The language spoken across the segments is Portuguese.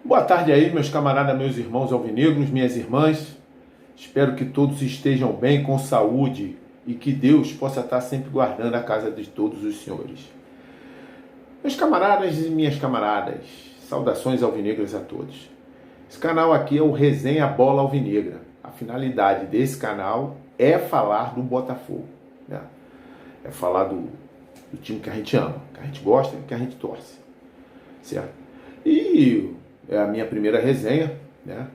Boa tarde aí, meus camaradas, meus irmãos alvinegros, minhas irmãs. Espero que todos estejam bem, com saúde e que Deus possa estar sempre guardando a casa de todos os senhores. Meus camaradas e minhas camaradas, saudações alvinegras a todos. Esse canal aqui é o Resenha Bola Alvinegra. A finalidade desse canal é falar do Botafogo, né? É falar do time que a gente ama, que a gente gosta, que a gente torce, certo? E é a minha primeira resenha, né?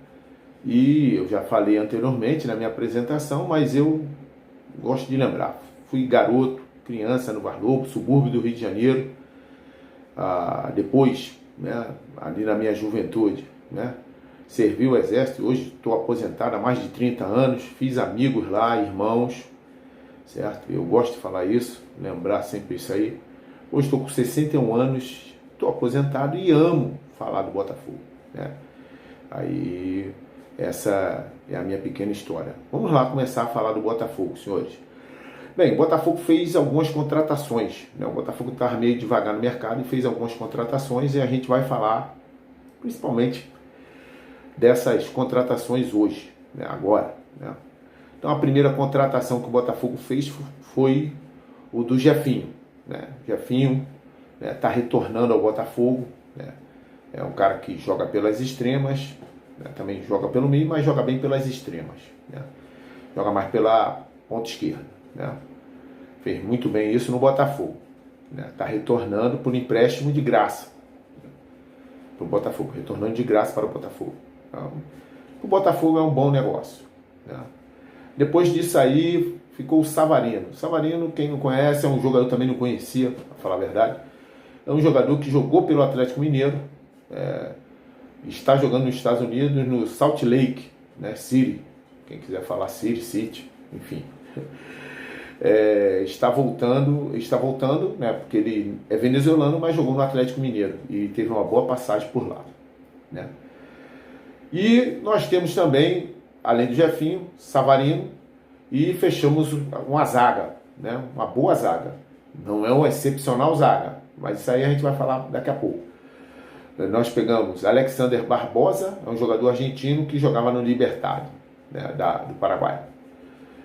E eu já falei anteriormente na minha apresentação, mas eu gosto de lembrar. Fui garoto, criança no Varlopo, subúrbio do Rio de Janeiro. Depois, né, ali na minha juventude, né, servi o exército. Hoje estou aposentado há mais de 30 anos. Fiz amigos lá, irmãos, certo? Eu gosto de falar isso, lembrar sempre isso aí. Hoje estou com 61 anos, estou aposentado e amo falar do Botafogo, né? Aí, essa é a minha pequena história. Vamos lá começar a falar do Botafogo, senhores. Bem, o Botafogo fez algumas contratações, né? O Botafogo estava meio devagar no mercado e fez algumas contratações e a gente vai falar principalmente dessas contratações hoje, né? Agora, né? Então a primeira contratação que o Botafogo fez foi o do Jefinho, né? Jefinho está retornando ao Botafogo, né? É um cara que joga pelas extremas, né? Também joga pelo meio, mas joga bem pelas extremas, né? Joga mais pela ponta esquerda, né? Fez muito bem isso no Botafogo, né? Está retornando por empréstimo de graça, né, para o Botafogo, retornando de graça para o Botafogo. Então, o Botafogo é um bom negócio, né? Depois disso aí ficou o Savarino. O Savarino, quem não conhece, é um jogador que também não conhecia, para falar a verdade. É um jogador que jogou pelo Atlético Mineiro, está jogando nos Estados Unidos, no Salt Lake, né, City, quem quiser falar City, enfim. Está voltando, né, porque ele é venezuelano, mas jogou no Atlético Mineiro e teve uma boa passagem por lá, né? E nós temos também, além do Jefinho, Savarino, e fechamos uma zaga, né, uma boa zaga. Não é uma excepcional zaga, mas isso aí a gente vai falar daqui a pouco. Nós pegamos Alexander Barbosa, é um jogador argentino que jogava no Libertad, né, do Paraguai.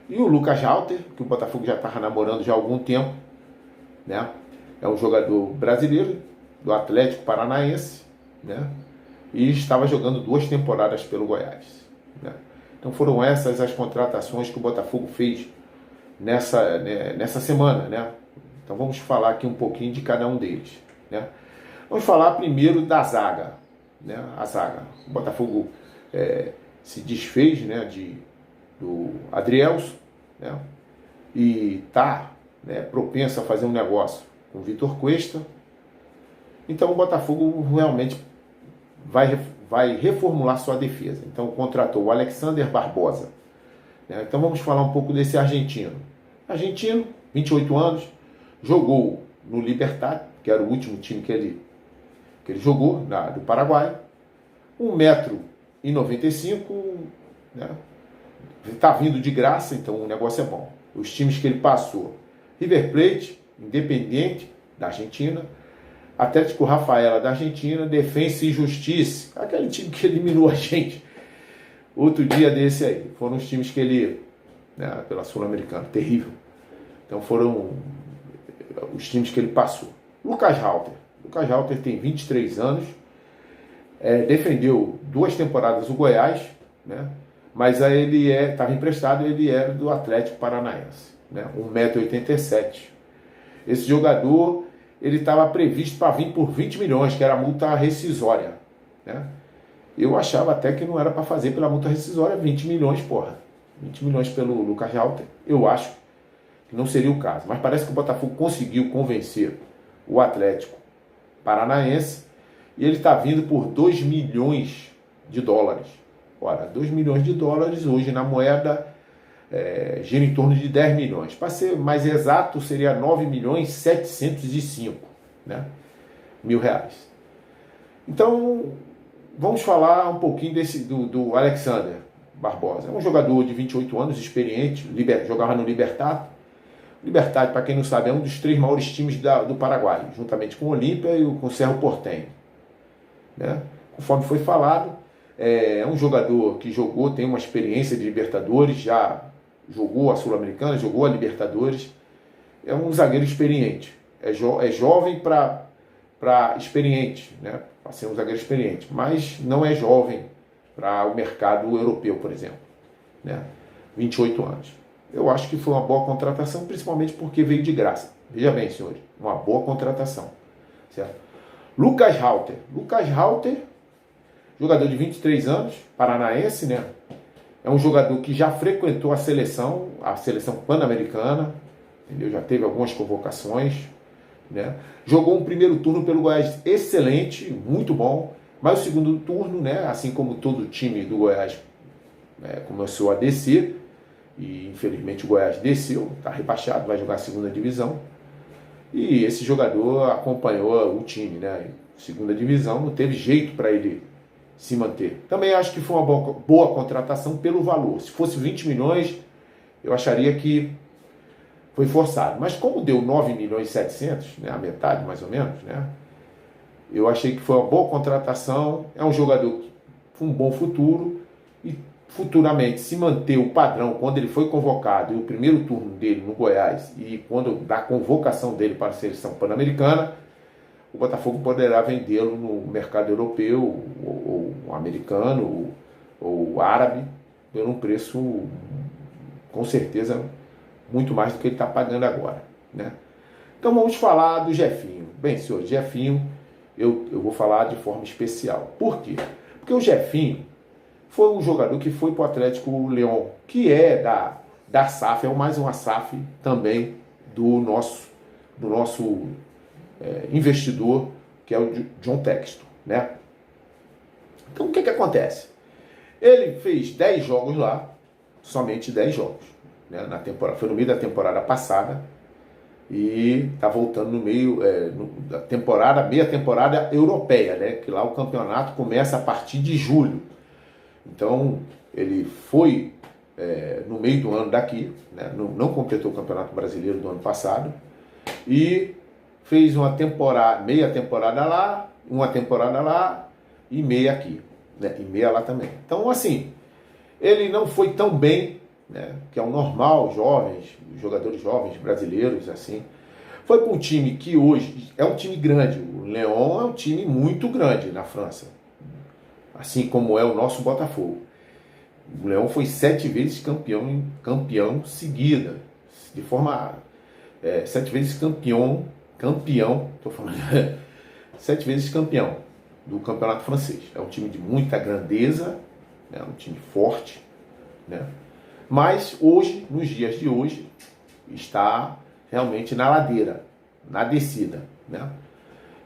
E o Lucas Halter, que o Botafogo já estava namorando já há algum tempo, né? É um jogador brasileiro do Atlético Paranaense, né? E estava jogando 2 temporadas pelo Goiás, né? Então foram essas as contratações que o Botafogo fez nessa semana, né? Então vamos falar aqui um pouquinho de cada um deles, né? Vamos falar primeiro da zaga, né? A zaga. O Botafogo se desfez, né, do Adrielson, né? E está, né, propenso a fazer um negócio com o Vitor Cuesta. Então o Botafogo realmente vai reformular sua defesa. Então contratou o Alexander Barbosa, né? Então vamos falar um pouco desse argentino. Argentino, 28 anos, jogou no Libertad, que era o último time que ele jogou, do Paraguai. 1,95 m, né? Está vindo de graça, então o negócio é bom. Os times que ele passou: River Plate, Independiente, da Argentina, Atlético Rafaela, da Argentina, Defensa e Justiça, aquele time que eliminou a gente outro dia desse aí. Foram os times que ele, né, pela Sul-Americana, terrível. Então foram os times que ele passou. Lucas Halter tem 23 anos, defendeu 2 temporadas o Goiás, né? Mas aí ele estava emprestado, ele era do Atlético Paranaense, né? 1,87 m. Esse jogador, ele estava previsto para vir por 20 milhões, que era a multa rescisória, né? Eu achava até que não era para fazer pela multa rescisória 20 milhões, porra. 20 milhões pelo Lucas Halter, eu acho que não seria o caso. Mas parece que o Botafogo conseguiu convencer o Atlético Paranaense e ele está vindo por 2 milhões de dólares. Ora, 2 milhões de dólares hoje na moeda gira em torno de 10 milhões. Para ser mais exato, seria 9 milhões 705, né, mil reais. Então, vamos falar um pouquinho do Alexander Barbosa. É um jogador de 28 anos, experiente, jogava no Libertad. Libertad, para quem não sabe, é um dos 3 maiores times do Paraguai, juntamente com o Olímpia e com o Cerro Porteño, né? conforme foi falado, é um jogador que jogou, tem uma experiência de Libertadores, já jogou a Sul-Americana, jogou a Libertadores, é um zagueiro experiente, é jovem para experiente, né? Para ser um zagueiro experiente, mas não é jovem para o mercado europeu, por exemplo, né? 28 anos. Eu acho que foi uma boa contratação, principalmente porque veio de graça. Veja bem, senhores, uma boa contratação, certo? Lucas Halter, jogador de 23 anos, paranaense, né? É um jogador que já frequentou a seleção pan-americana, entendeu? Já teve algumas convocações, né? Jogou um primeiro turno pelo Goiás excelente, muito bom, mas o segundo turno, né? Assim como todo time do Goiás começou a descer, e infelizmente o Goiás desceu, está rebaixado, vai jogar a segunda divisão. E esse jogador acompanhou o time, né? Segunda divisão, não teve jeito para ele se manter. Também acho que foi uma boa contratação pelo valor. Se fosse 20 milhões, eu acharia que foi forçado. Mas como deu 9 milhões e 700, né? A metade mais ou menos, né? Eu achei que foi uma boa contratação. É um jogador com um bom futuro e futuramente, se manter o padrão quando ele foi convocado e o primeiro turno dele no Goiás e quando da convocação dele para a seleção pan-americana, o Botafogo poderá vendê-lo no mercado europeu ou americano ou árabe por um preço com certeza muito mais do que ele está pagando agora, né? Então vamos falar do Jefinho. Bem, senhor, Jefinho eu vou falar de forma especial. Por quê? Porque o Jefinho foi um jogador que foi para o Atlético León, que é da SAF, é mais uma SAF também do nosso investidor, que é o John Textor, né? Então o que acontece? Ele fez 10 jogos lá, somente 10 jogos, né? Na temporada, foi no meio da temporada passada e está voltando no meio da temporada, meia temporada europeia, né? Que lá o campeonato começa a partir de julho. Então, ele foi no meio do ano daqui, né? Não completou o Campeonato Brasileiro do ano passado, e fez uma temporada, meia temporada lá, uma temporada lá e meia aqui, né? E meia lá também. Então, assim, ele não foi tão bem, né? Que é o normal, jogadores jovens brasileiros, assim. Foi para um time que hoje é um time grande, o Lyon é um time muito grande na França, assim como é o nosso Botafogo. O Leão foi 7 vezes campeão seguida, de forma 7 vezes campeão, tô falando 7 vezes campeão do campeonato francês. É um time de muita grandeza, né, um time forte, né? Mas hoje, nos dias de hoje, está realmente na ladeira, na descida, né?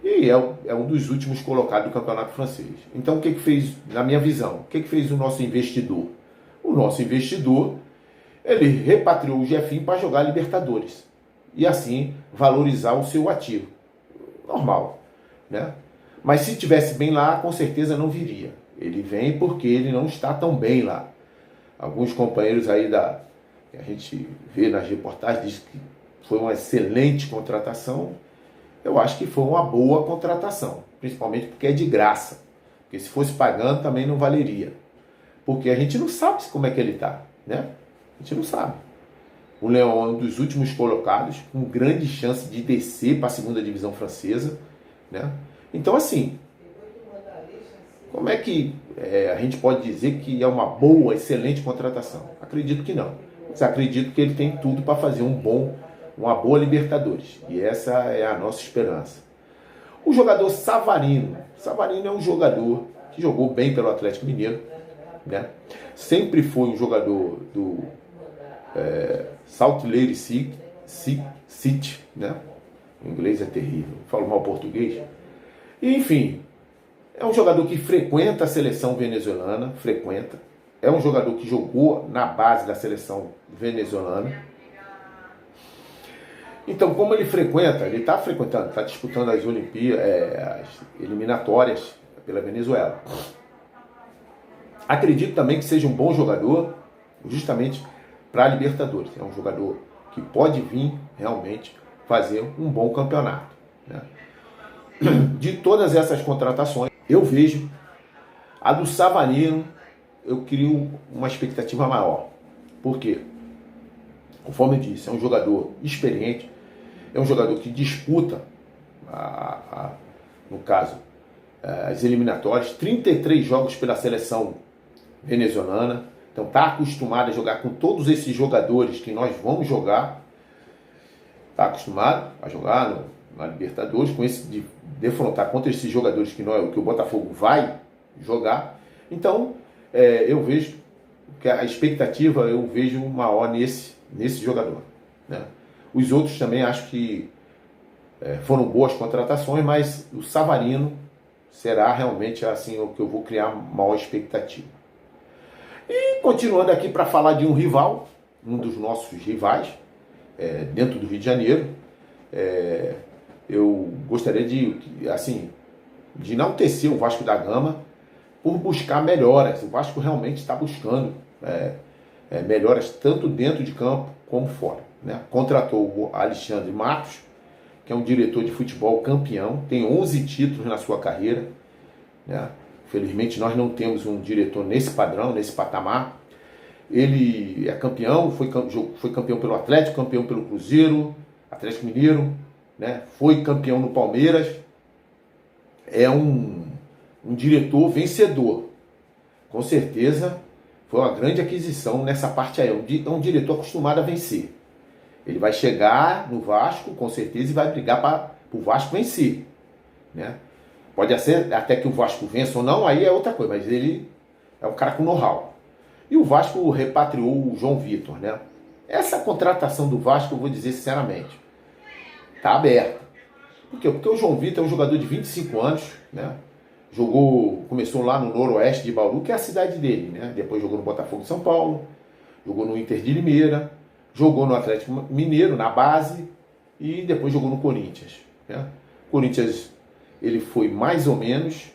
E é um dos últimos colocados do campeonato francês. Então o que fez, na minha visão, o que fez o nosso investidor? O nosso investidor, ele repatriou o Jefinho para jogar Libertadores. E assim valorizar o seu ativo. Normal, né? Mas se tivesse bem lá, com certeza não viria. Ele vem porque ele não está tão bem lá. Alguns companheiros aí que a gente vê nas reportagens dizem que foi uma excelente contratação. Eu acho que foi uma boa contratação, principalmente porque é de graça. Porque se fosse pagando também não valeria. Porque a gente não sabe como é que ele está, né? A gente não sabe. O Lyon é um dos últimos colocados, com grande chance de descer para a segunda divisão francesa, né? Então, assim, como é que a gente pode dizer que é uma boa, excelente contratação? Acredito que não. Mas acredito que ele tem tudo para fazer uma boa Libertadores. E essa é a nossa esperança. O jogador Savarino. Savarino é um jogador que jogou bem pelo Atlético Mineiro, né? Sempre foi um jogador do Salt Lake City, né? O inglês é terrível, falo mal português. E, enfim, é um jogador que frequenta a seleção venezuelana, É um jogador que jogou na base da seleção venezuelana. Então, como ele está frequentando, está disputando as as eliminatórias pela Venezuela. Acredito também que seja um bom jogador, justamente para a Libertadores. É um jogador que pode vir realmente fazer um bom campeonato, né? De todas essas contratações, eu vejo A do Savarino, eu crio uma expectativa maior. Por quê? Conforme eu disse, é um jogador experiente, é um jogador que disputa, no caso, as eliminatórias, 33 jogos pela seleção venezuelana. Então está acostumado a jogar com todos esses jogadores que nós vamos jogar. Está acostumado a jogar na Libertadores, com esse de defrontar contra esses jogadores que o Botafogo vai jogar. Então, eu vejo que a expectativa eu vejo maior nesse jogador, né? Os outros também acho que foram boas contratações, mas o Savarino será realmente assim o que eu vou criar maior expectativa. E continuando aqui para falar de um rival, um dos nossos rivais, dentro do Rio de Janeiro, eu gostaria de enaltecer o Vasco da Gama por buscar melhoras. O Vasco realmente está buscando melhoras tanto dentro de campo como fora, né? Contratou o Alexandre Matos, que é um diretor de futebol campeão, tem 11 títulos na sua carreira, né? Infelizmente nós não temos um diretor nesse padrão, nesse patamar. Ele é campeão, foi campeão pelo Atlético, campeão pelo Cruzeiro, Atlético Mineiro, né? Foi campeão no Palmeiras. É um diretor vencedor. Com certeza foi uma grande aquisição nessa parte aí. É um diretor acostumado a vencer. Ele vai chegar no Vasco, com certeza, e vai brigar para o Vasco vencer, né? Pode ser até que o Vasco vença ou não, aí é outra coisa, mas ele é um cara com know-how. E o Vasco repatriou o João Vitor, né? Essa contratação do Vasco, eu vou dizer sinceramente, está aberta. Por quê? Porque o João Vitor é um jogador de 25 anos, né? Começou lá no Noroeste de Bauru, que é a cidade dele, né? Depois jogou no Botafogo de São Paulo, jogou no Inter de Limeira, jogou no Atlético Mineiro, na base, e depois jogou no Corinthians, né? Corinthians, ele foi mais ou menos,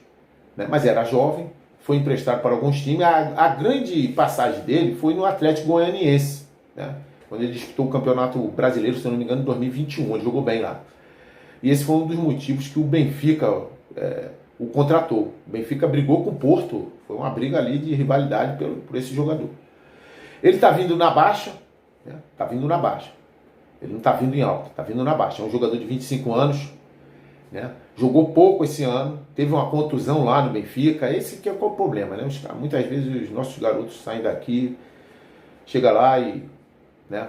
né? Mas era jovem, foi emprestado para alguns times. A grande passagem dele foi no Atlético Goianiense, né? Quando ele disputou o Campeonato Brasileiro, se eu não me engano, em 2021, ele jogou bem lá. E esse foi um dos motivos que o Benfica o contratou. O Benfica brigou com o Porto, foi uma briga ali de rivalidade por esse jogador. Ele está vindo na baixa, né? Está vindo na baixa. Ele não está vindo em alta, está vindo na baixa. É um jogador de 25 anos, né? Jogou pouco esse ano, teve uma contusão lá no Benfica. Esse que é o problema, né? Muitas vezes os nossos garotos saem daqui, chega lá e, né,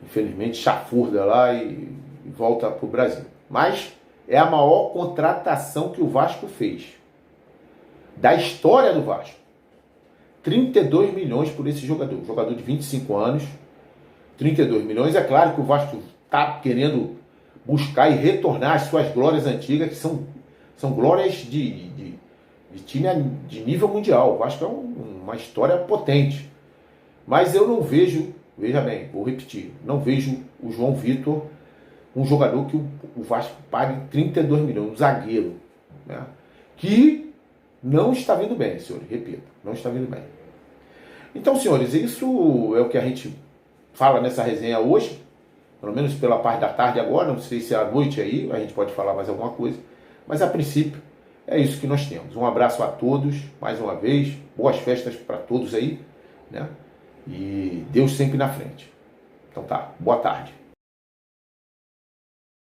infelizmente chafurda lá e volta para o Brasil. Mas é a maior contratação que o Vasco fez da história do Vasco. 32 milhões por esse jogador. Jogador de 25 anos, 32 milhões. É claro que o Vasco está querendo buscar e retornar as suas glórias antigas, que são glórias de time de nível mundial. O Vasco é uma história potente. Mas eu não vejo, veja bem, vou repetir, não vejo o João Vitor um jogador que o Vasco pague 32 milhões, um zagueiro, né? Que não está vindo bem, senhores, repito, não está vindo bem. Então, senhores, isso é o que a gente fala nessa resenha hoje, pelo menos pela parte da tarde agora, não sei se é à noite aí, a gente pode falar mais alguma coisa, mas a princípio é isso que nós temos. Um abraço a todos, mais uma vez, boas festas para todos aí, né? E Deus sempre na frente. Então tá, boa tarde.